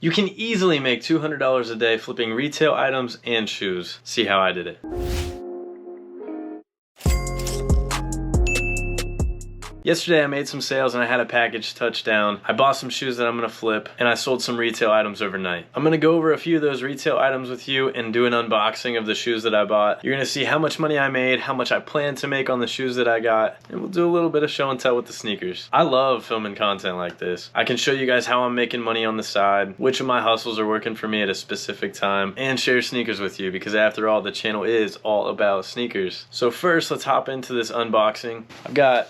You can easily make $200 a day flipping retail items and shoes. See how I did it. Yesterday I made some sales and I had a package touchdown. I bought some shoes that I'm gonna flip and I sold some retail items overnight. I'm gonna go over a few of those retail items with you and do an unboxing of the shoes that I bought. You're gonna see how much money I made, how much I plan to make on the shoes that I got, and we'll do a little bit of show and tell with the sneakers. I love filming content like this. I can show you guys how I'm making money on the side, which of my hustles are working for me at a specific time, and share sneakers with you because after all, the channel is all about sneakers. So first, let's hop into this unboxing. I've got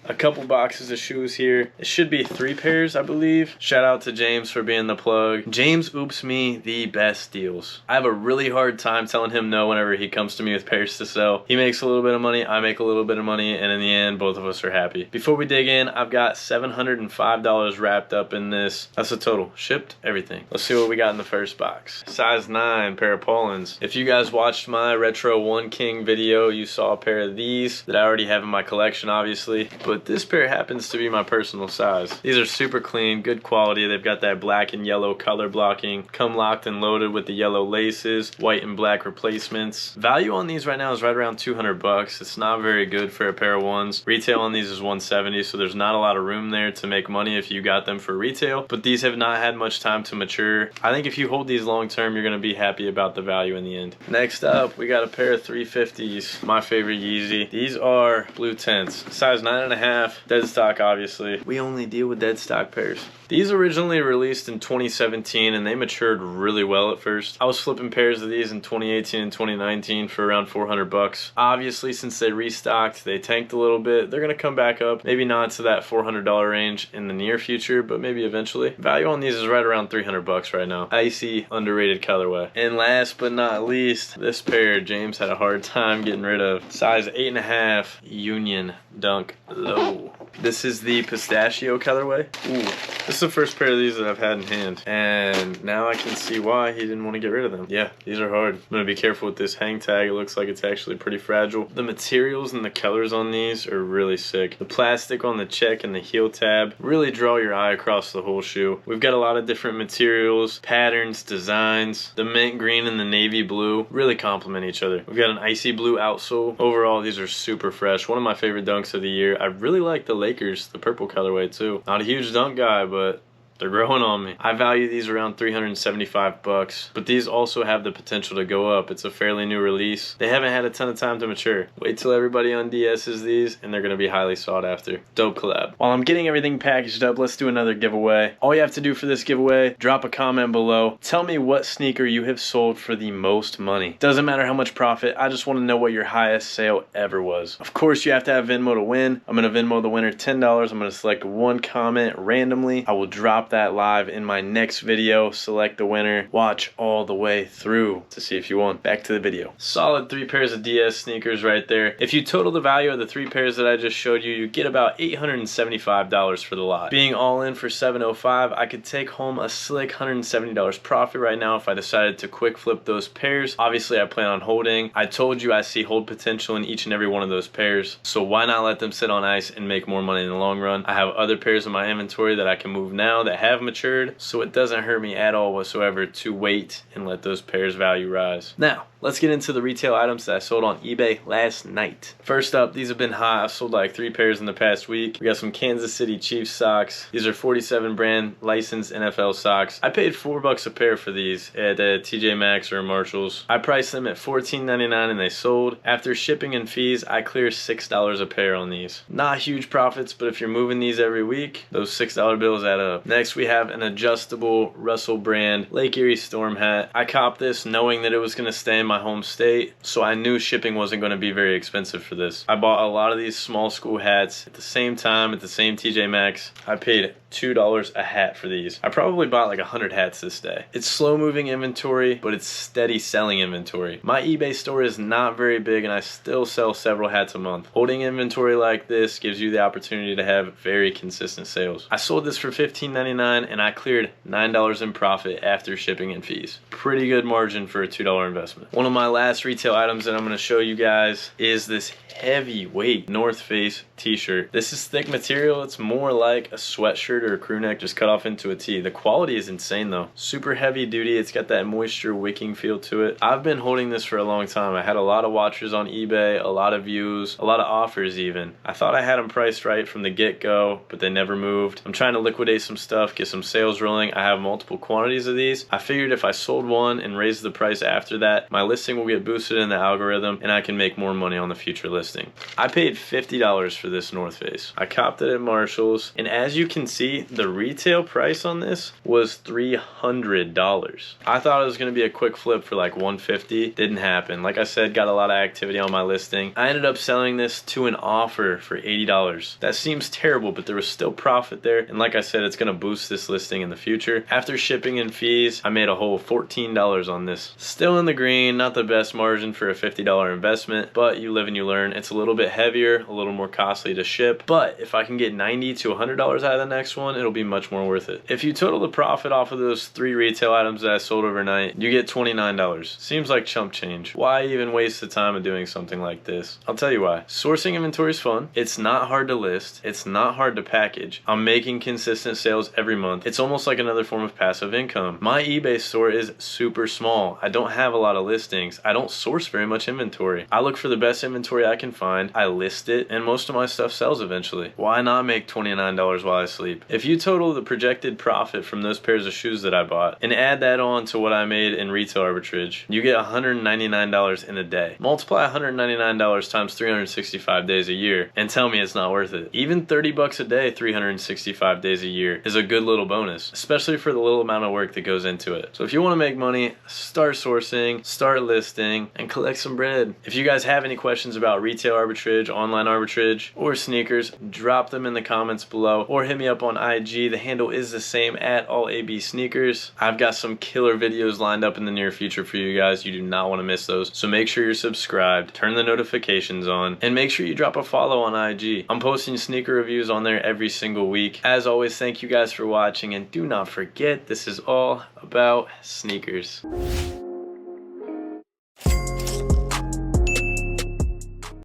a couple boxes of shoes here. It should be 3 pairs, I believe. Shout out to James for being the plug. James oops me the best deals. I have a really hard time telling him no whenever he comes to me with pairs to sell. He makes a little bit of money, I make a little bit of money, and in the end, both of us are happy. Before we dig in, I've got $705 wrapped up in this. That's the total. Shipped, everything. Let's see what we got in the first box. Size 9 pair of Paulins. If you guys watched my Retro One King video, you saw a pair of these that I already have in my collection, obviously. But this pair happens to be my personal size. These are super clean, good quality. They've got that black and yellow color blocking, come locked and loaded with the yellow laces, white and black replacements. Value on these right now is right around 200 bucks. It's not very good for a pair of ones. Retail on these is 170, so there's not a lot of room there to make money if you got them for retail, but these have not had much time to mature. I think if you hold these long term, you're gonna be happy about the value in the end. Next up, we got a pair of 350s, my favorite Yeezy. These are blue tints, size 9.5. Dead stock, obviously. We only deal with dead stock pairs. These originally released in 2017 and they matured really well at first. I was flipping pairs of these in 2018 and 2019 for around 400 bucks. Obviously, since they restocked, they tanked a little bit. They're gonna come back up, maybe not to that $400 range in the near future, but maybe eventually. Value on these is right around 300 bucks right now. Icy, underrated colorway. And last but not least, this pair James had a hard time getting rid of. Size 8.5 Union Dunk Low. This is the pistachio colorway. Ooh, this is the first pair of these that I've had in hand, and now I can see why he didn't want to get rid of them. Yeah, these are hard. I'm gonna be careful with this hang tag. It looks like it's actually pretty fragile. The materials and the colors on these are really sick. The plastic on the check and the heel tab really draw your eye across the whole shoe. We've got a lot of different materials, patterns, designs. The mint green and the navy blue really complement each other. We've got an icy blue outsole. Overall, these are super fresh. One of my favorite dunks of the year. I really like the Lakers, the purple colorway too. Not a huge dunk guy, but they're growing on me. I value these around 375 bucks, but these also have the potential to go up. It's a fairly new release. They haven't had a ton of time to mature. Wait till everybody on DS's these, and they're gonna be highly sought after. Dope collab. While I'm getting everything packaged up, let's do another giveaway. All you have to do for this giveaway, drop a comment below. Tell me what sneaker you have sold for the most money. Doesn't matter how much profit, I just wanna know what your highest sale ever was. Of course, you have to have Venmo to win. I'm gonna Venmo the winner $10. I'm gonna select one comment randomly. I will drop that live in my next video. Select the winner, watch all the way through to see if you won. Back to the video. Solid 3 pairs of DS sneakers right there. If you total the value of the 3 pairs that I just showed you, you get about $875 for the lot. Being all in for $705, I could take home a slick $170 profit right now if I decided to quick flip those pairs. Obviously, I plan on holding. I told you I see hold potential in each and every one of those pairs, so why not let them sit on ice and make more money in the long run? I have other pairs in my inventory that I can move now that have matured, so it doesn't hurt me at all whatsoever to wait and let those pairs value rise. Now, let's get into the retail items that I sold on eBay last night. First up, these have been hot. I've sold like 3 pairs in the past week. We got some Kansas City Chiefs socks. These are 47 brand licensed NFL socks. I paid $4 a pair for these at TJ Maxx or Marshall's. I priced them at $14.99 and they sold. After shipping and fees, I clear $6 a pair on these. Not huge profits, but if you're moving these every week, those $6 bills add up. Next, we have an adjustable Russell brand Lake Erie Storm hat. I copped this knowing that it was going to stay in my home state, so I knew shipping wasn't going to be very expensive for this. I bought a lot of these small school hats at the same time at the same TJ Maxx. I paid $2 a hat for these. I probably bought like 100 hats this day. It's slow moving inventory, but it's steady selling inventory. My eBay store is not very big and I still sell several hats a month. Holding inventory like this gives you the opportunity to have very consistent sales. I sold this for $15.99 and I cleared $9 in profit after shipping and fees. Pretty good margin for a $2 investment. One of my last retail items that I'm going to show you guys is this heavyweight North Face t-shirt. This is thick material. It's more like a sweatshirt or a crew neck just cut off into a T. The quality is insane though. Super heavy duty. It's got that moisture wicking feel to it. I've been holding this for a long time. I had a lot of watchers on eBay, a lot of views, a lot of offers even. I thought I had them priced right from the get-go, but they never moved. I'm trying to liquidate some stuff, get some sales rolling. I have multiple quantities of these. I figured if I sold one and raised the price after that, my listing will get boosted in the algorithm and I can make more money on the future listing. I paid $50 for this North Face. I copped it at Marshall's, and as you can see, the retail price on this was $300. I thought it was going to be a quick flip for like $150. Didn't happen. Like I said, got a lot of activity on my listing. I ended up selling this to an offer for $80. That seems terrible, but there was still profit there, and like I said, it's going to boost this listing in the future. After shipping and fees, I made a whole $14 on this. Still in the green, not the best margin for a $50 investment, but you live and you learn. It's a little bit heavier, a little more costly to ship, but if I can get $90 to $100 out of the next one, it'll be much more worth it. If you total the profit off of those 3 retail items that I sold overnight, you get $29. Seems like chump change. Why even waste the time of doing something like this? I'll tell you why. Sourcing inventory is fun. It's not hard to list. It's not hard to package. I'm making consistent sales every month. It's almost like another form of passive income. My eBay store is super small. I don't have a lot of listings. I don't source very much inventory. I look for the best inventory I can find. I list it, and most of my stuff sells eventually. Why not make $29 while I sleep? If you total the projected profit from those pairs of shoes that I bought and add that on to what I made in retail arbitrage, you get $199 in a day. Multiply $199 times 365 days a year and tell me it's not worth it. Even 30 bucks a day, 365 days a year is a good little bonus, especially for the little amount of work that goes into it. So if you want to make money, start sourcing, start listing, and collect some bread. If you guys have any questions about retail arbitrage, online arbitrage, or sneakers, drop them in the comments below or hit me up on IG. The handle is the same, at @allabsneakers. I've got some killer videos lined up in the near future for you guys. You do not want to miss those. So make sure you're subscribed, turn the notifications on, and make sure you drop a follow on IG. I'm posting sneaker reviews on there every single week. As always, thank you guys for watching, and do not forget, this is all about sneakers.